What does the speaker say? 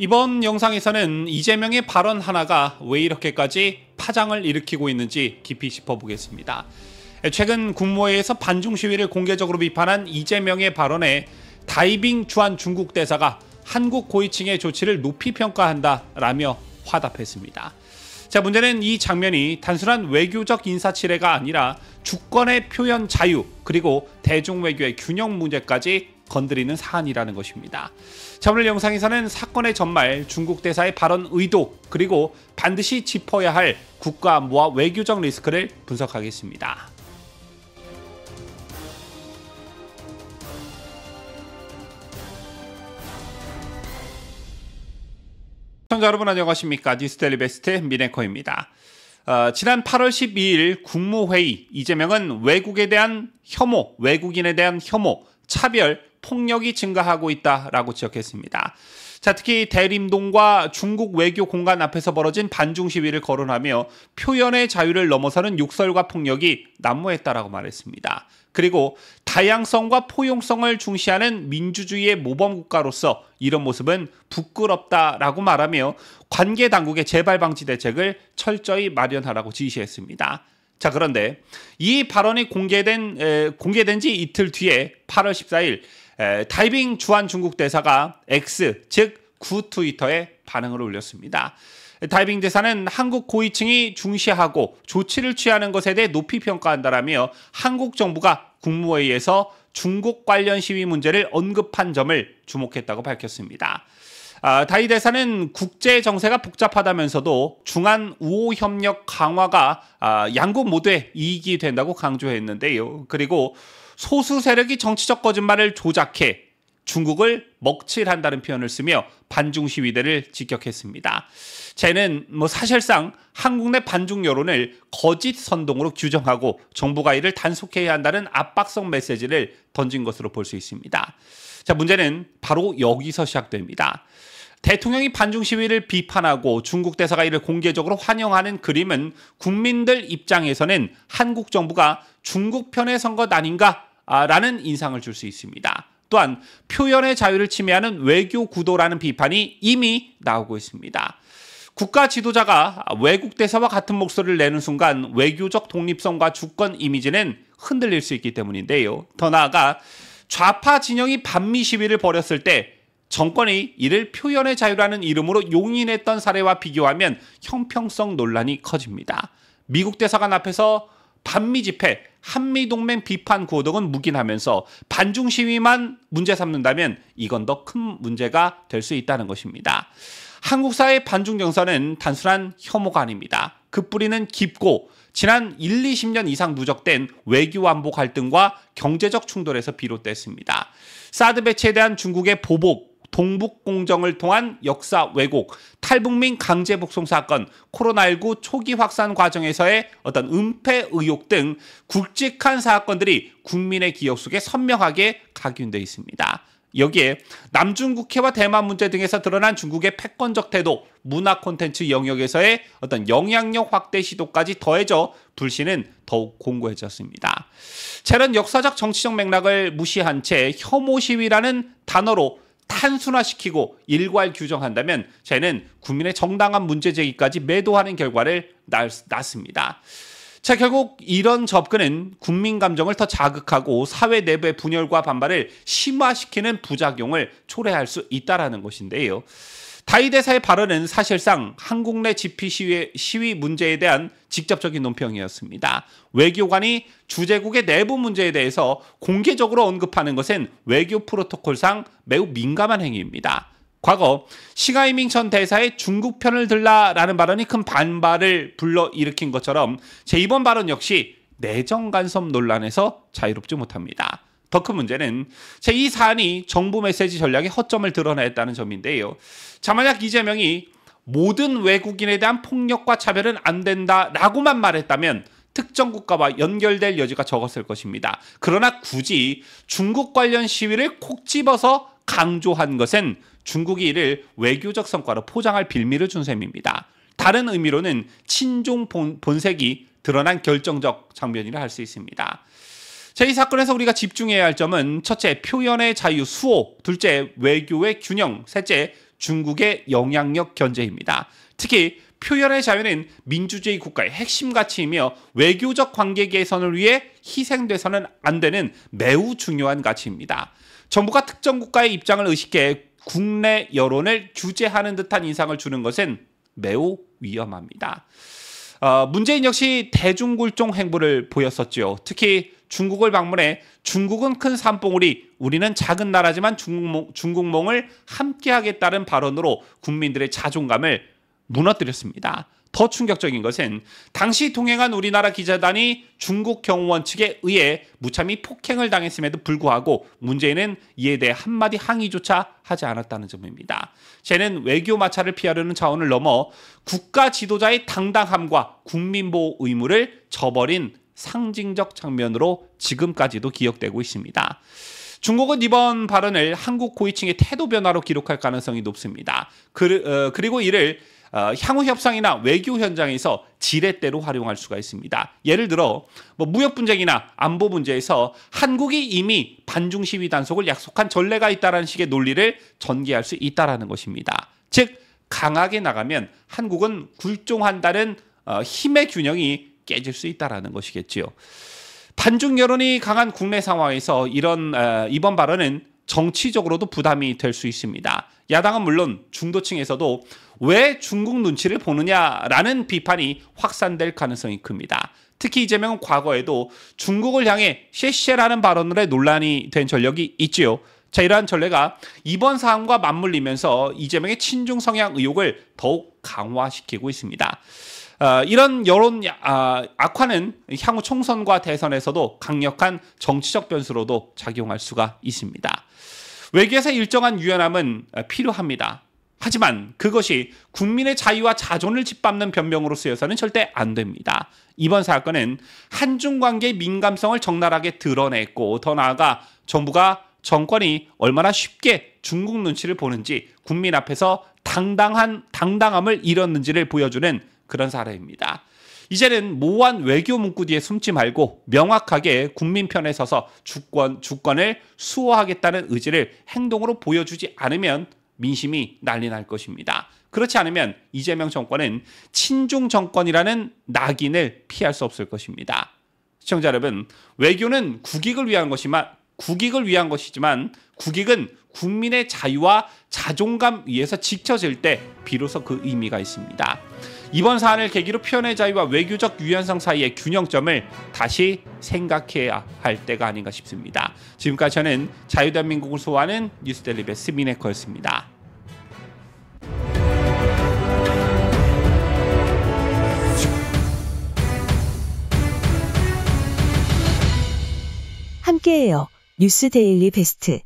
이번 영상에서는 이재명의 발언 하나가 왜 이렇게까지 파장을 일으키고 있는지 깊이 짚어보겠습니다. 최근 국무회의에서 반중 시위를 공개적으로 비판한 이재명의 발언에 다이빙 주한 중국 대사가 한국 고위층의 조치를 높이 평가한다라며 화답했습니다. 자, 문제는 이 장면이 단순한 외교적 인사치레가 아니라 주권의 표현 자유 그리고 대중외교의 균형 문제까지 건드리는 사안이라는 것입니다. 자, 오늘 영상에서는 사건의 전말, 중국 대사의 발언 의도 그리고 반드시 짚어야 할 국가 안보와 외교적 리스크를 분석하겠습니다. 시청자 여러분 안녕하십니까? 뉴스데일리 베스트 민앵커입니다. 지난 8월 12일 국무회의, 이재명은 외국에 대한 혐오, 외국인에 대한 혐오, 차별, 폭력이 증가하고 있다라고 지적했습니다. 자, 특히 대림동과 중국 외교 공간 앞에서 벌어진 반중 시위를 거론하며 표현의 자유를 넘어서는 욕설과 폭력이 난무했다라고 말했습니다. 그리고 다양성과 포용성을 중시하는 민주주의의 모범국가로서 이런 모습은 부끄럽다라고 말하며 관계 당국의 재발 방지 대책을 철저히 마련하라고 지시했습니다. 자, 그런데 이 발언이 공개된 지 이틀 뒤에 8월 14일 다이빙 주한 중국 대사가 X, 즉 구 트위터에 반응을 올렸습니다. 다이빙 대사는 한국 고위층이 중시하고 조치를 취하는 것에 대해 높이 평가한다라며 한국 정부가 국무회의에서 중국 관련 시위 문제를 언급한 점을 주목했다고 밝혔습니다. 다이 대사는 국제 정세가 복잡하다면서도 중한 우호 협력 강화가 양국 모두의 이익이 된다고 강조했는데요. 그리고 소수 세력이 정치적 거짓말을 조작해 중국을 먹칠한다는 표현을 쓰며 반중 시위대를 직격했습니다. 쟤는 사실상 한국 내 반중 여론을 거짓 선동으로 규정하고 정부가 이를 단속해야 한다는 압박성 메시지를 던진 것으로 볼 수 있습니다. 자, 문제는 바로 여기서 시작됩니다. 대통령이 반중 시위를 비판하고 중국 대사가 이를 공개적으로 환영하는 그림은 국민들 입장에서는 한국 정부가 중국 편에 선 것 아닌가라는 인상을 줄 수 있습니다. 또한 표현의 자유를 침해하는 외교 구도라는 비판이 이미 나오고 있습니다. 국가 지도자가 외국 대사와 같은 목소리를 내는 순간 외교적 독립성과 주권 이미지는 흔들릴 수 있기 때문인데요. 더 나아가 좌파 진영이 반미 시위를 벌였을 때 정권이 이를 표현의 자유라는 이름으로 용인했던 사례와 비교하면 형평성 논란이 커집니다. 미국 대사관 앞에서 반미 집회, 한미동맹 비판 구호 등은 묵인하면서 반중 시위만 문제 삼는다면 이건 더 큰 문제가 될 수 있다는 것입니다. 한국 사회의 반중 정서는 단순한 혐오가 아닙니다. 그 뿌리는 깊고 지난 1, 20년 이상 누적된 외교 안보 갈등과 경제적 충돌에서 비롯됐습니다. 사드 배치에 대한 중국의 보복, 동북공정을 통한 역사 왜곡, 탈북민 강제 복송 사건, 코로나19 초기 확산 과정에서의 어떤 은폐 의혹 등 굵직한 사건들이 국민의 기억 속에 선명하게 각인되어 있습니다. 여기에 남중국해와 대만 문제 등에서 드러난 중국의 패권적 태도, 문화 콘텐츠 영역에서의 어떤 영향력 확대 시도까지 더해져 불신은 더욱 공고해졌습니다. 이런 역사적 정치적 맥락을 무시한 채 혐오 시위라는 단어로 단순화시키고 일괄 규정한다면 쟤는 국민의 정당한 문제 제기까지 매도하는 결과를 낳습니다. 자, 결국 이런 접근은 국민 감정을 더 자극하고 사회 내부의 분열과 반발을 심화시키는 부작용을 초래할 수 있다는 것인데요. 다이 대사의 발언은 사실상 한국 내 집회 시위 문제에 대한 직접적인 논평이었습니다. 외교관이 주재국의 내부 문제에 대해서 공개적으로 언급하는 것은 외교 프로토콜상 매우 민감한 행위입니다. 과거 싱하이밍 전 대사의 중국 편을 들라라는 발언이 큰 반발을 불러일으킨 것처럼 이번 발언 역시 내정 간섭 논란에서 자유롭지 못합니다. 더 큰 문제는 이 사안이 정부 메시지 전략의 허점을 드러냈다는 점인데요. 자, 만약 이재명이 모든 외국인에 대한 폭력과 차별은 안 된다라고만 말했다면 특정 국가와 연결될 여지가 적었을 것입니다. 그러나 굳이 중국 관련 시위를 콕 집어서 강조한 것은 중국이 이를 외교적 성과로 포장할 빌미를 준 셈입니다. 다른 의미로는 친중 본색이 드러난 결정적 장면이라 할 수 있습니다. 자, 이 사건에서 우리가 집중해야 할 점은 첫째, 표현의 자유 수호, 둘째, 외교의 균형, 셋째, 중국의 영향력 견제입니다. 특히 표현의 자유는 민주주의 국가의 핵심 가치이며 외교적 관계 개선을 위해 희생돼서는 안 되는 매우 중요한 가치입니다. 정부가 특정 국가의 입장을 의식해 국내 여론을 규제하는 듯한 인상을 주는 것은 매우 위험합니다. 문재인 역시 대중굴종 행보를 보였었죠. 특히 중국을 방문해 중국은 큰 산봉우리, 우리는 작은 나라지만 중국몽을 함께하겠다는 발언으로 국민들의 자존감을 무너뜨렸습니다. 더 충격적인 것은 당시 동행한 우리나라 기자단이 중국 경호원 측에 의해 무참히 폭행을 당했음에도 불구하고 문재인은 이에 대해 한마디 항의조차 하지 않았다는 점입니다. 쟤는 외교 마찰을 피하려는 차원을 넘어 국가 지도자의 당당함과 국민보호 의무를 저버린 상징적 장면으로 지금까지도 기억되고 있습니다. 중국은 이번 발언을 한국 고위층의 태도 변화로 기록할 가능성이 높습니다. 그리고 이를 향후 협상이나 외교 현장에서 지렛대로 활용할 수가 있습니다. 예를 들어 무역 분쟁이나 안보 문제에서 한국이 이미 반중 시위 단속을 약속한 전례가 있다는 식의 논리를 전개할 수 있다는 것입니다. 즉 강하게 나가면 한국은 굴종한다는 힘의 균형이 깨질 수 있다는 것이겠지요. 반중 여론이 강한 국내 상황에서 이번 발언은 정치적으로도 부담이 될 수 있습니다. 야당은 물론 중도층에서도 왜 중국 눈치를 보느냐라는 비판이 확산될 가능성이 큽니다. 특히 이재명은 과거에도 중국을 향해 쉐쉐라는 발언으로 논란이 된 전력이 있지요. 자, 이러한 전례가 이번 사안과 맞물리면서 이재명의 친중 성향 의혹을 더욱 강화시키고 있습니다. 이런 여론 악화는 향후 총선과 대선에서도 강력한 정치적 변수로도 작용할 수가 있습니다. 외교에서 일정한 유연함은 필요합니다. 하지만 그것이 국민의 자유와 자존을 짓밟는 변명으로 쓰여서는 절대 안 됩니다. 이번 사건은 한중 관계의 민감성을 적나라하게 드러냈고 더 나아가 정권이 얼마나 쉽게 중국 눈치를 보는지 국민 앞에서 당당함을 잃었는지를 보여주는 그런 사례입니다. 이제는 모호한 외교 문구 뒤에 숨지 말고 명확하게 국민 편에 서서 주권을 수호하겠다는 의지를 행동으로 보여주지 않으면 민심이 난리 날 것입니다. 그렇지 않으면 이재명 정권은 친중 정권이라는 낙인을 피할 수 없을 것입니다. 시청자 여러분, 외교는 국익을 위한 것이지만 국익은 국민의 자유와 자존감 위에서 지켜질 때 비로소 그 의미가 있습니다. 이번 사안을 계기로 표현의 자유와 외교적 유연성 사이의 균형점을 다시 생각해야 할 때가 아닌가 싶습니다. 지금까지 저는 자유대한민국을 소화하는 뉴스데일리베스트 민혜커였습니다. 함께해요. 뉴스데일리 베스트.